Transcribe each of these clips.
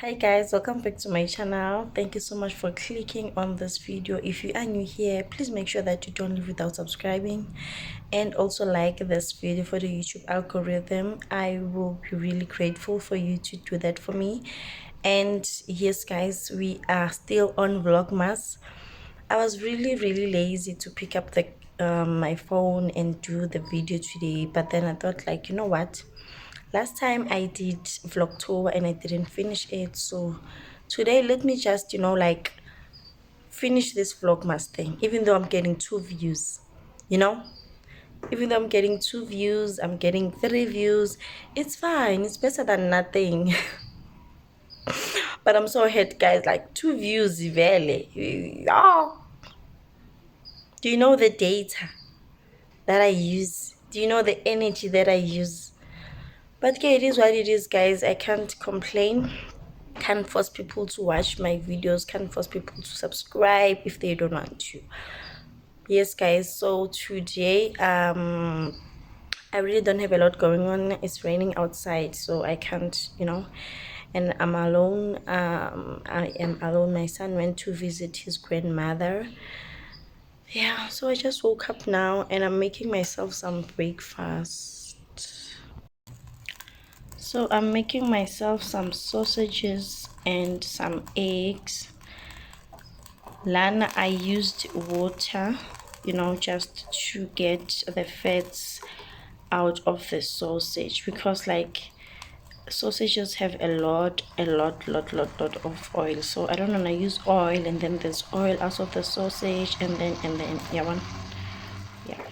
Hi guys, welcome back to my channel. Thank you so much for clicking on this video. If you are new here, please make sure that you don't leave without subscribing and also like this video for the YouTube algorithm. I will be really grateful for you to do that for me. And yes guys, we are still on Vlogmas. I was really lazy to pick up the my phone and do the video today, but then I thought, like, you know what, last time I did Vlogtober and I didn't finish it, so today let me just, like, finish this Vlogmas thing, even though I'm getting 2 views, you know even though I'm getting 2 views, I'm getting 3 views. It's fine, it's better than nothing. But I'm so hurt guys, like 2 views really. Oh, do you know the data that I use? Do you know the energy that I use? But okay, it is what it is guys. I can't complain. Can't force people to watch my videos, can't force people to subscribe if they don't want to. Yes guys, so today I really don't have a lot going on. It's raining outside, so I can't, and I'm alone. I am alone. My son went to visit his grandmother. Yeah, so I just woke up now and I'm making myself some breakfast. So I'm making myself some sausages and some eggs. Lana, I used water, just to get the fats out of the sausage, because like sausages have a lot of oil. So I don't want to use oil and then there's oil out of the sausage, and then yeah, yeah.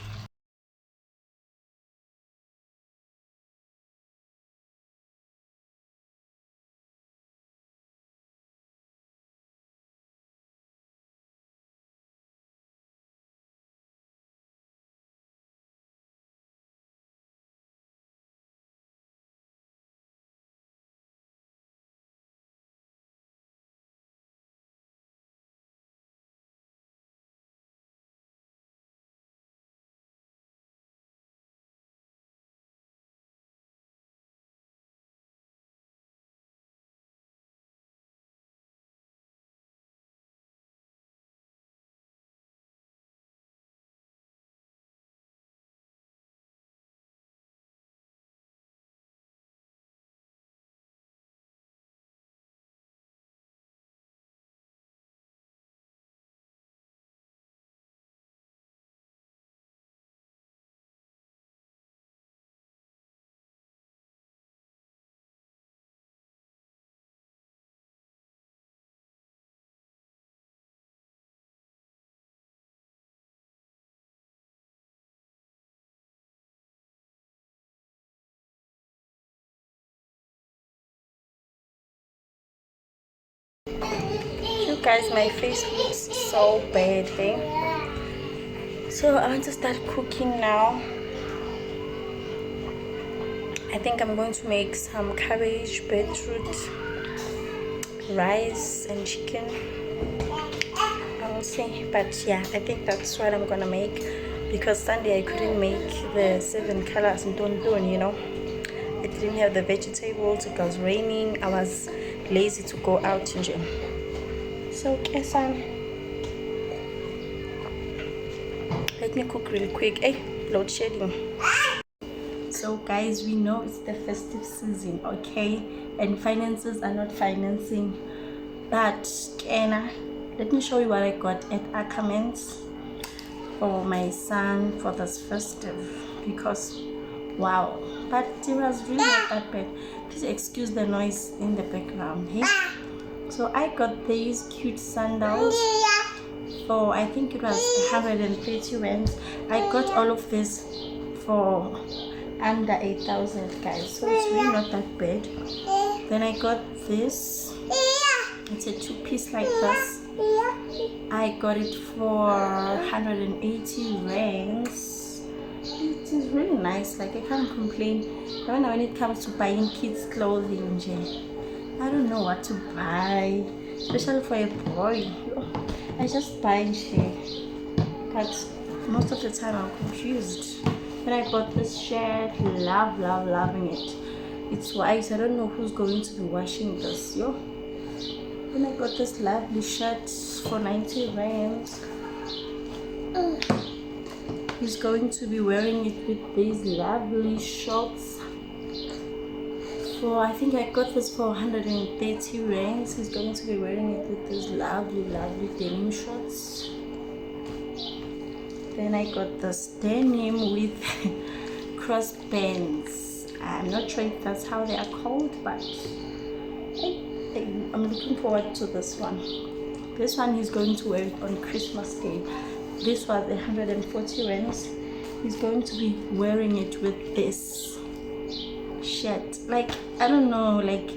You guys, my face looks so bad, hey? So I want to start cooking now. I think I'm going to make some cabbage, beetroot, rice and chicken. I will see, but yeah, I think that's what I'm gonna make, because Sunday I couldn't make the 7 colors and don't. I didn't have the vegetables, it was raining, I was lazy to go out in gym. So let me cook really quick. Hey, load shedding. So guys, we know it's the festive season, okay, and finances are not financing, but Kenna, let me show you what I got at Ackermans for my son for this festive, because wow, but it was really not that bad. Please excuse the noise in the background, hey? So I got these cute sandals for, I think it was 130 rand. I got all of this for under 8,000 guys, so it's really not that bad. Then I got this, it's a 2-piece like this. I got it for 180 rands. It is really nice, like I can't complain. When it comes to buying kids clothing, I don't know what to buy, especially for a boy. I just buy shit, but most of the time I'm confused. Then I bought this shirt, loving it. It's white. I don't know who's going to be washing this, Then I got this lovely shirt for 90 rands. He's going to be wearing it with these lovely shorts. So I think I got this for 130 rands. He's going to be wearing it with these lovely denim shorts. Then I got this denim with crossbands. I'm not sure if that's how they are called, but I'm looking forward to this one. This one he's going to wear it on Christmas Day. This was 140 rands. He's going to be wearing it with this shirt. Like, I don't know, like,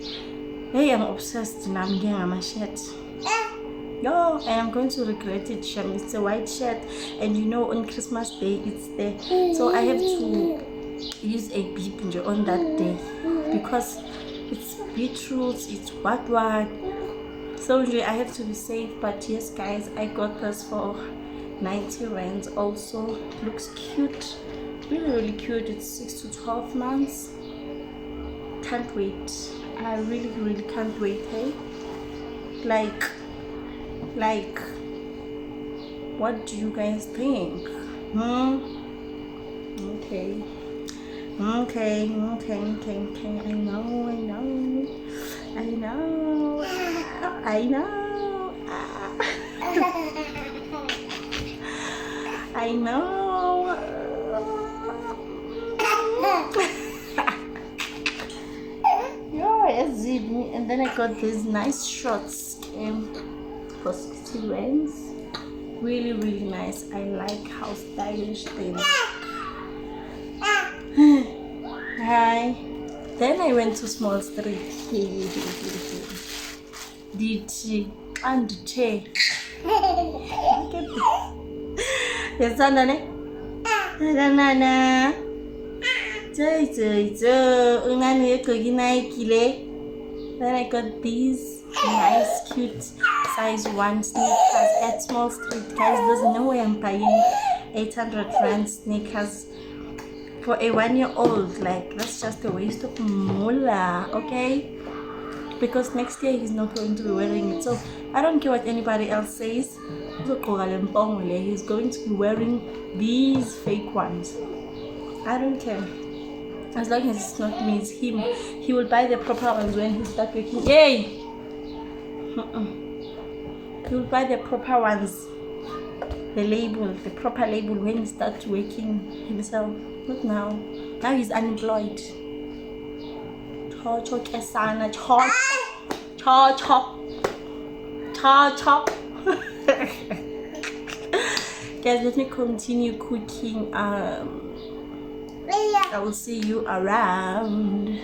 hey, I'm obsessed now. I'm getting my shirt. Yo, and I'm going to regret it, Sham. It's a white shirt, and you know on Christmas Day it's there. So I have to use a beep on that day because it's beetroots, it's what. So I have to be safe. But yes guys, I got this for 90 rands. Also looks cute, really cute. It's 6 to 12 months. Can't wait. I really can't wait. Hey, like what do you guys think? Okay. I know. And then I got these nice shorts for 60 rands. Really nice. I like how stylish they look. Hi. Then I went to Small Street. And look at this. Yes, Nana. Then I got these nice cute size 1 sneakers at Small Street. Guys, there's no way I'm buying 800 rand sneakers for a 1-year-old. Like, that's just a waste of moolah, okay? Because next year he's not going to be wearing it. So I don't care what anybody else says. He's going to be wearing these fake ones. I don't care. As long as it's not me, it's him. He will buy the proper ones when he starts working. Yay! He will buy the proper ones. The proper label when he starts working himself. Not now. Now he's unemployed. Guys, let me continue cooking. I will see you around.